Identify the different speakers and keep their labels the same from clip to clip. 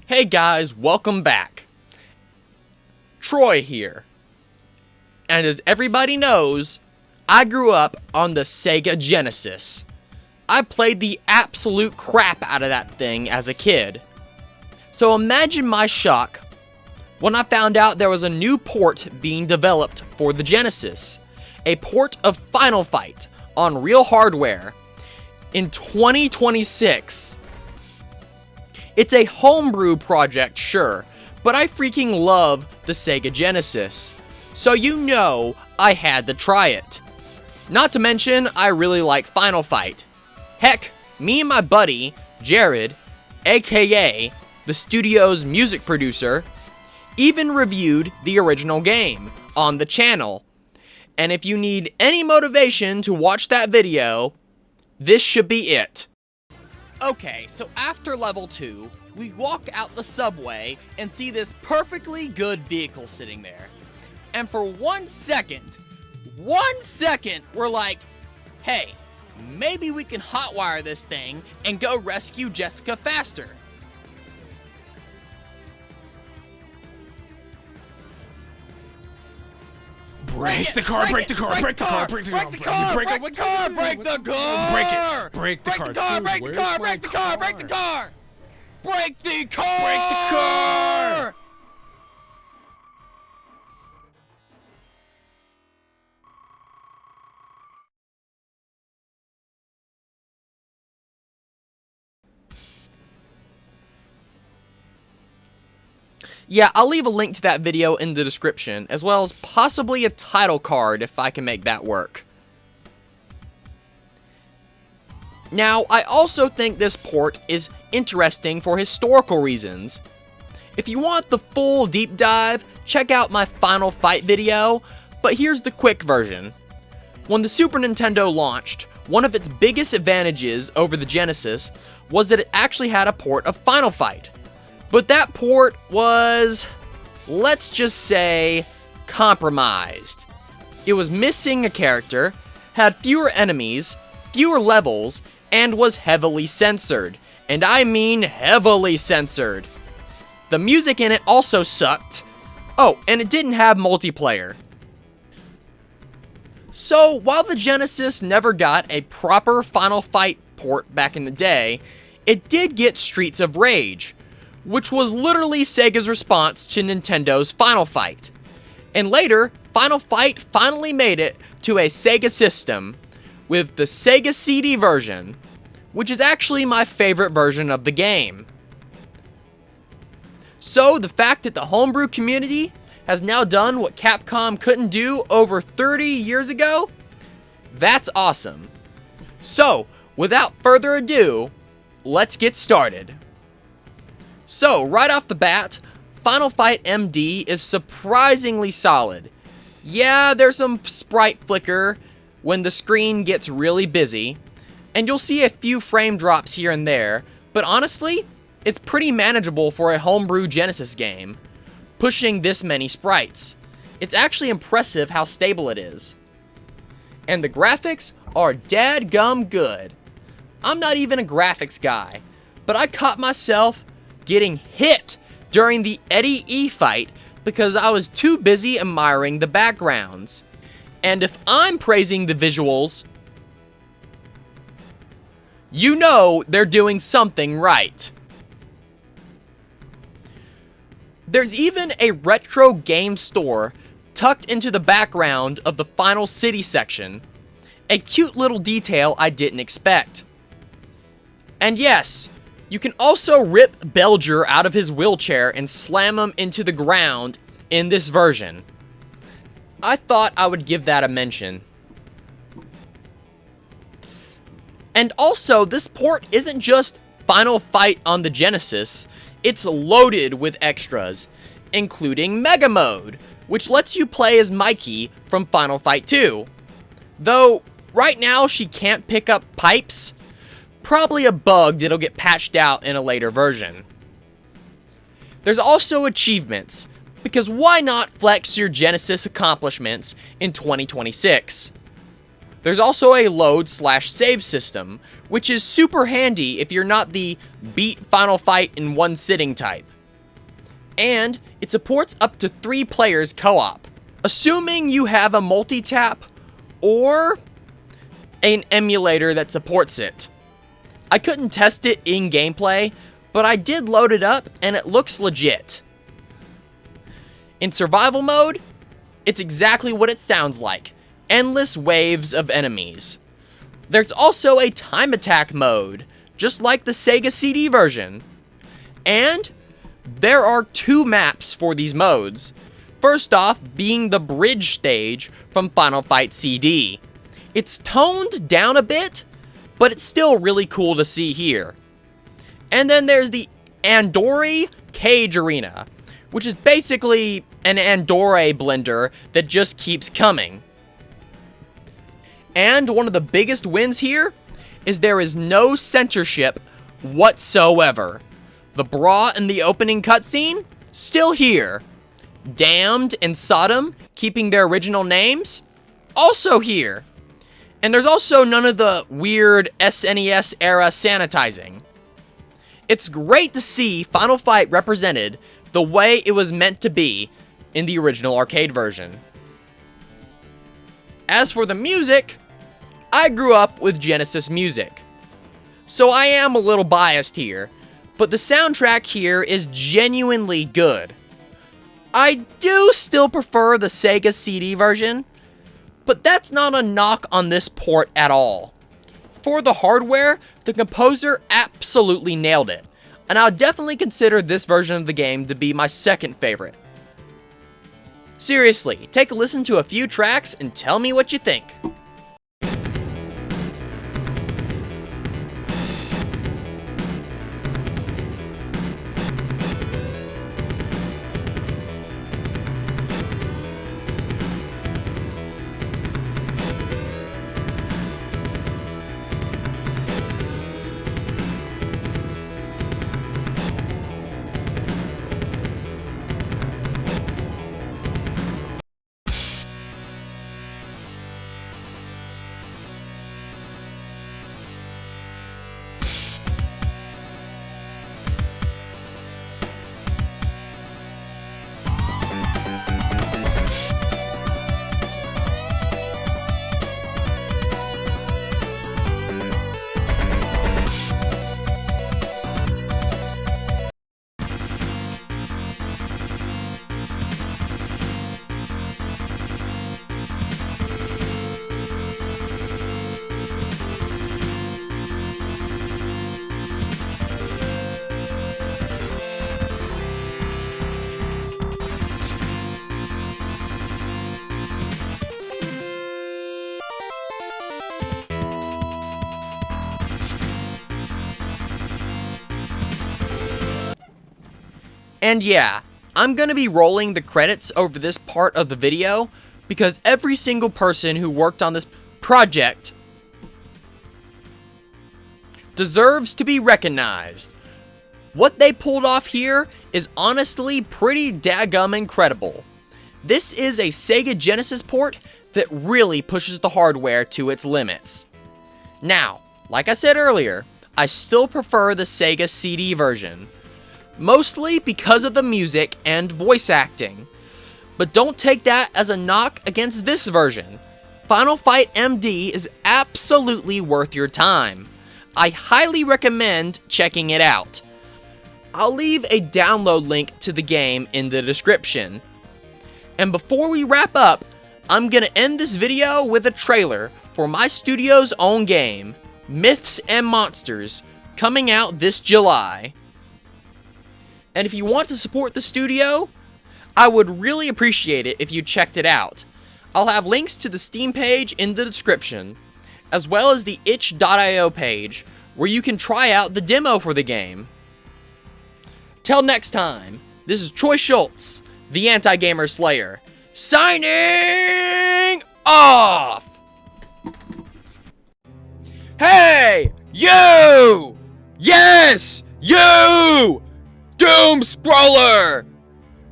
Speaker 1: Hey guys, welcome back. Troy here. And as everybody knows, I grew up on the Sega Genesis. I played the absolute crap out of that thing as a kid. So imagine my shock when I found out there was a new port being developed for the Genesis. A port of Final Fight on real hardware in 2026. It's a homebrew project, sure, but I freaking love the Sega Genesis. So you know I had to try it. Not to mention, I really like Final Fight. Heck, me and my buddy, Jared, aka the studio's music producer, even reviewed the original game on the channel. And if you need any motivation to watch that video, this should be it. Okay, so after level 2, we walk out the subway and see this perfectly good vehicle sitting there. And for 1 second, we're like, hey, maybe we can hotwire this thing and go rescue Jessica faster.
Speaker 2: Break the car, break the car, break the car, break the car, break the car, break the car,
Speaker 1: break the car,
Speaker 2: break it, break the car,
Speaker 1: break the car, break the car, break the car, break the car,
Speaker 2: break the car.
Speaker 1: Yeah, I'll leave a link to that video in the description, as well as possibly a title card if I can make that work. Now, I also think this port is interesting for historical reasons. If you want the full deep dive, check out my Final Fight video, but here's the quick version. When the Super Nintendo launched, one of its biggest advantages over the Genesis was that it actually had a port of Final Fight. But that port was, let's just say, compromised. It was missing a character, had fewer enemies, fewer levels, and was heavily censored. And I mean heavily censored. The music in it also sucked. Oh, and it didn't have multiplayer. So, while the Genesis never got a proper Final Fight port back in the day, it did get Streets of Rage, which was literally Sega's response to Nintendo's Final Fight. And later, Final Fight finally made it to a Sega system with the Sega CD version, which is actually my favorite version of the game. So, the fact that the homebrew community has now done what Capcom couldn't do over 30 years ago, that's awesome. So, without further ado, let's get started. So, right off the bat, Final Fight MD is surprisingly solid. Yeah, there's some sprite flicker when the screen gets really busy, and you'll see a few frame drops here and there, but honestly, it's pretty manageable for a homebrew Genesis game, pushing this many sprites. It's actually impressive how stable it is. And the graphics are dadgum good. I'm not even a graphics guy, but I caught myself getting hit during the Eddie E fight because I was too busy admiring the backgrounds. And if I'm praising the visuals, you know they're doing something right. There's even a retro game store tucked into the background of the Final City section, a cute little detail I didn't expect. And yes, you can also rip Belger out of his wheelchair and slam him into the ground in this version. I thought I would give that a mention. And also, this port isn't just Final Fight on the Genesis, it's loaded with extras, including Mega Mode, which lets you play as Mikey from Final Fight 2. Though, right now she can't pick up pipes. Probably a bug that'll get patched out in a later version. There's also achievements, because why not flex your Genesis accomplishments in 2026? There's also a load/save system, which is super handy if you're not the beat Final Fight in one sitting type. and it supports up to 3 players co-op, assuming you have a multi-tap or an emulator that supports it. I couldn't test it in gameplay, but I did load it up and it looks legit. In survival mode, it's exactly what it sounds like, endless waves of enemies. There's also a time attack mode, just like the Sega CD version. And there are 2 maps for these modes. First off being the bridge stage from Final Fight CD. It's toned down a bit, but it's still really cool to see here. And then there's the Andori Cage Arena, which is basically an Andore blender that just keeps coming. And one of the biggest wins here is there is no censorship whatsoever. The bra in the opening cutscene, still here. Damned and Sodom, keeping their original names, also here. And there's also none of the weird SNES era sanitizing. It's great to see Final Fight represented the way it was meant to be in the original arcade version. As for the music, I grew up with Genesis music, so I am a little biased here, but the soundtrack here is genuinely good. I do still prefer the Sega CD version, but that's not a knock on this port at all. For the hardware, the composer absolutely nailed it, and I'll definitely consider this version of the game to be my second favorite. Seriously, take a listen to a few tracks and tell me what you think. And yeah, I'm gonna be rolling the credits over this part of the video because every single person who worked on this project deserves to be recognized. What they pulled off here is honestly pretty daggum incredible. This is a Sega Genesis port that really pushes the hardware to its limits. Now, like I said earlier, I still prefer the Sega CD version. Mostly because of the music and voice acting. But don't take that as a knock against this version. Final Fight MD is absolutely worth your time. I highly recommend checking it out. I'll leave a download link to the game in the description. And before we wrap up, I'm gonna end this video with a trailer for my studio's own game, Myths and Monsters, coming out this July. And if you want to support the studio, I would really appreciate it if you checked it out. I'll have links to the Steam page in the description, as well as the itch.io page, where you can try out the demo for the game. Till next time, this is Troy Schultz, the Anti-Gamer Slayer, signing off! Hey! You! Yes! You! Doom Scroller!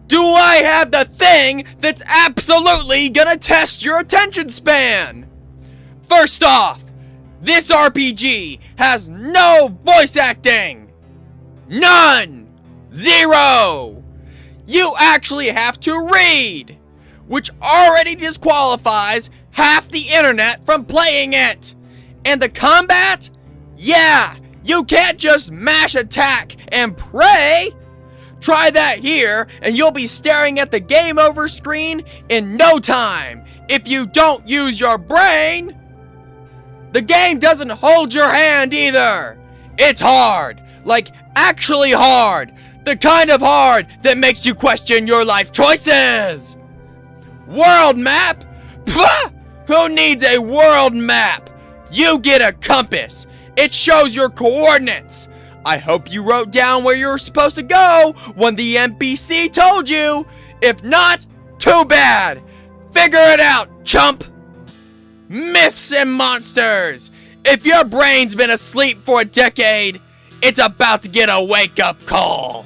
Speaker 1: Do I have the thing that's absolutely gonna test your attention span? First off, this RPG has no voice acting! None! Zero! You actually have to read, which already disqualifies half the internet from playing it. And the combat? Yeah, you can't just mash attack and pray. Try that here, and you'll be staring at the game over screen in no time if you don't use your brain. The game doesn't hold your hand either. It's hard, like actually hard. The kind of hard that makes you question your life choices. World map? Pah! Who needs a world map? You get a compass. It shows your coordinates. I hope you wrote down where you're supposed to go when the NPC told you. If not, too bad. Figure it out, chump. Myths and monsters. If your brain's been asleep for a decade, it's about to get a wake-up call.